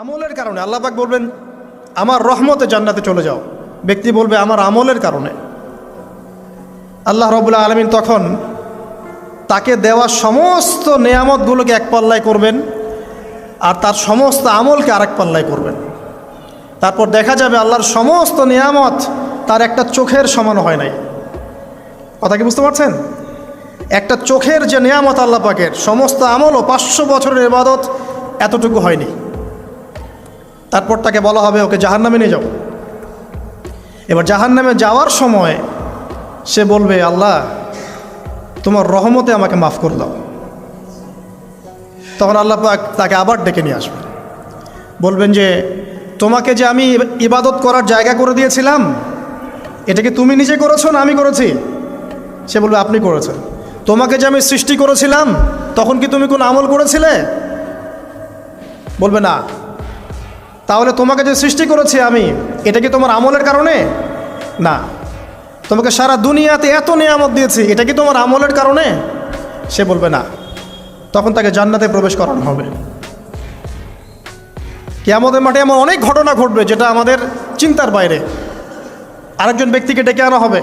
আমলের কারণে আল্লাহ পাক বলবেন আমার রহমতে জান্নাতে চলে যাও। ব্যক্তি বলবে আমার আমলের কারণে। আল্লাহ রাব্বুল আলামিন তখন তাকে দেওয়া সমস্ত নেয়ামতগুলোকে এক পাল্লায় করবেন আর তার সমস্ত আমলকে আরেক পাল্লায় করবেন। তারপর দেখা যাবে আল্লাহর সমস্ত নেয়ামত তার একটা চোখের সমান হয় নাই। কথা কি বুঝতে পারছেন? একটা চোখের যে নেয়ামত আল্লাহ পাকের, সমস্ত আমল ও 500 বছরের ইবাদত এতটুকু হয়নি। তারপর তাকে বলা হবে ওকে জাহান্নামে নিয়ে যাও। এবার জাহান্নামে যাওয়ার সময় সে বলবে আল্লাহ তোমার রহমতে আমাকে মাফ করে দাও। তখন আল্লাহ পাক তাকে আবার ডেকে নিয়ে আসবেন, বলবেন যে তোমাকে যে আমি ইবাদত করার জায়গা করে দিয়েছিলাম এটা কি তুমি নিজে করেছো না আমি করেছি? সে বলবে আপনি করেছেন। তোমাকে যে আমি সৃষ্টি করেছিলাম তখন কি তুমি কোনো আমল করেছিলে? বলবে না। তাহলে তোমাকে যে সৃষ্টি করেছি আমি এটা কি তোমার আমলের কারণে? না। তোমাকে সারা দুনিয়াতে এত নিয়ামত দিয়েছি এটা কি তোমার আমলের কারণে? সে বলবে না। তখন তাকে জান্নাতে প্রবেশ করানো হবে। কিয়ামতের মাঠে এমন অনেক ঘটনা ঘটবে যেটা আমাদের চিন্তার বাইরে। আরেকজন ব্যক্তিকে ডেকে আনা হবে,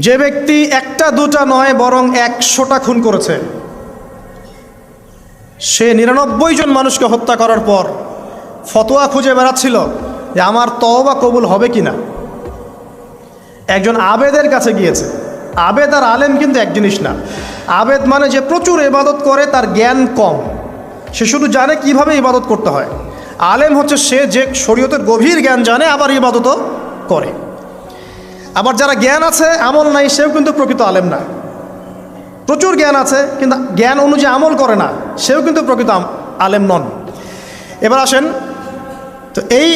যে ব্যক্তি একটা দুটা নয় বরং 100টা খুন করেছে। সে 99 জন মানুষকে হত্যা করার পর ফতোয়া খুঁজে বেড়াচ্ছিল যে আমার তওবা কবুল হবে কিনা। একজন আবেদের কাছে গিয়েছে। আবেদ আর আলেম কিন্তু এক জিনিস না। আবেদ মানে যে প্রচুর ইবাদত করে তার জ্ঞান কম, সে শুধু জানে কিভাবে ইবাদত করতে হয়। আলেম হচ্ছে সে যে শরীয়তের গভীর জ্ঞান জানে আবার ইবাদতও করে। আবার যারা জ্ঞান আছে আমল নাই সেও কিন্তু প্রকৃত আলেম না। প্রচুর জ্ঞান আছে কিন্তু জ্ঞান অনুযায়ী আমল করে না, সেও কিন্তু প্রকৃত আলেম নন। এবার আসেন তো এই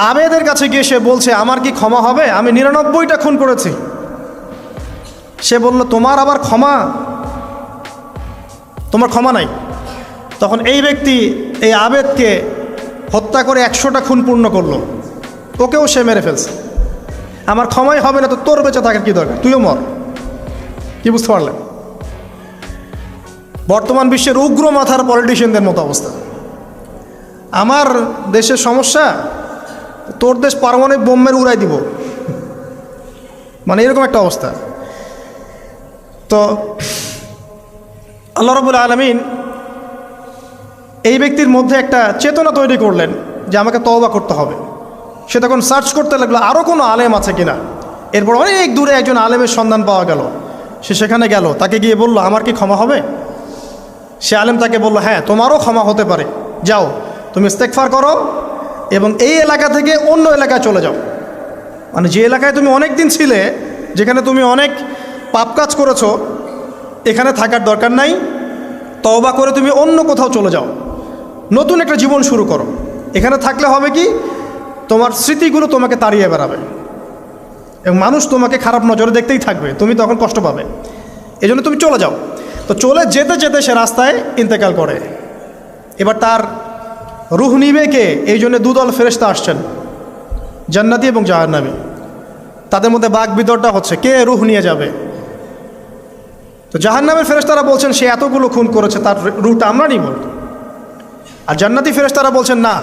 আবেদের কাছে গিয়ে সে বলছে আমার কি ক্ষমা হবে? আমি 99টা খুন করেছি। সে বলল তোমার আবার ক্ষমা? তোমার ক্ষমা নাই। তখন এই ব্যক্তি এই আবেদকে হত্যা করে 100টা খুন পূর্ণ করলো, ওকেও সে মেরে ফেলছে। আমার ক্ষমাই হবে না তো তোর বেঁচে থাকার কি দরকার, তুইও মর। কি বুঝতে পারলেন? বর্তমান বিশ্বের উগ্র মাথার পলিটিশিয়ানদের মতো অবস্থা। আমার দেশের সমস্যা, তোর দেশ পারমাণবিক বোমের উড়াই দিব, মানে এরকম একটা অবস্থা। তো আল্লাহ রাব্বুল আলামিন এই ব্যক্তির মধ্যে একটা চেতনা তৈরি করলেন যে আমাকে তওবা করতে হবে। সে তখন সার্চ করতে লাগলো আরও কোনো আলেম আছে কিনা। এরপর অনেক দূরে একজন আলেমের সন্ধান পাওয়া গেল। সে সেখানে গেল, তাকে গিয়ে বলল আমার কি ক্ষমা হবে? সে আলেম তাকে বলল হ্যাঁ তোমারও ক্ষমা হতে পারে, যাও তুমি ইস্তেগফার করো এবং এই এলাকা থেকে অন্য এলাকায় চলে যাও। মানে যে এলাকায় তুমি অনেক দিন ছিলে, যেখানে তুমি অনেক পাপ কাজ করেছো, এখানে থাকার দরকার নাই। তওবা করে তুমি অন্য কোথাও চলে যাও, নতুন একটা জীবন শুরু করো। এখানে থাকলে হবে কি, তোমার স্মৃতিগুলো তোমাকে তাড়িয়ে বেড়াবে এবং মানুষ তোমাকে খারাপ নজরে দেখতেই থাকবে, তুমি তখন কষ্ট পাবে। এই জন্য তুমি চলে যাও। তো চলে যেতে যেতে সে রাস্তায় ইন্তেকাল করে। এবার তার রুহ নিবে কে? এই জন্য দুদল ফেরেশতা আসছেন, জান্নাতি এবং জাহান্নামী। তাদের মধ্যে বাক বিতরটা হচ্ছে কে রুহ নিয়ে যাবে। তো জাহান্নামের ফেরেশতারা বলছেন সে এতগুলো খুন করেছে, তার রুহটা আমরা নিব। আর জান্নাতি ফেরেশতারা বলছেন না,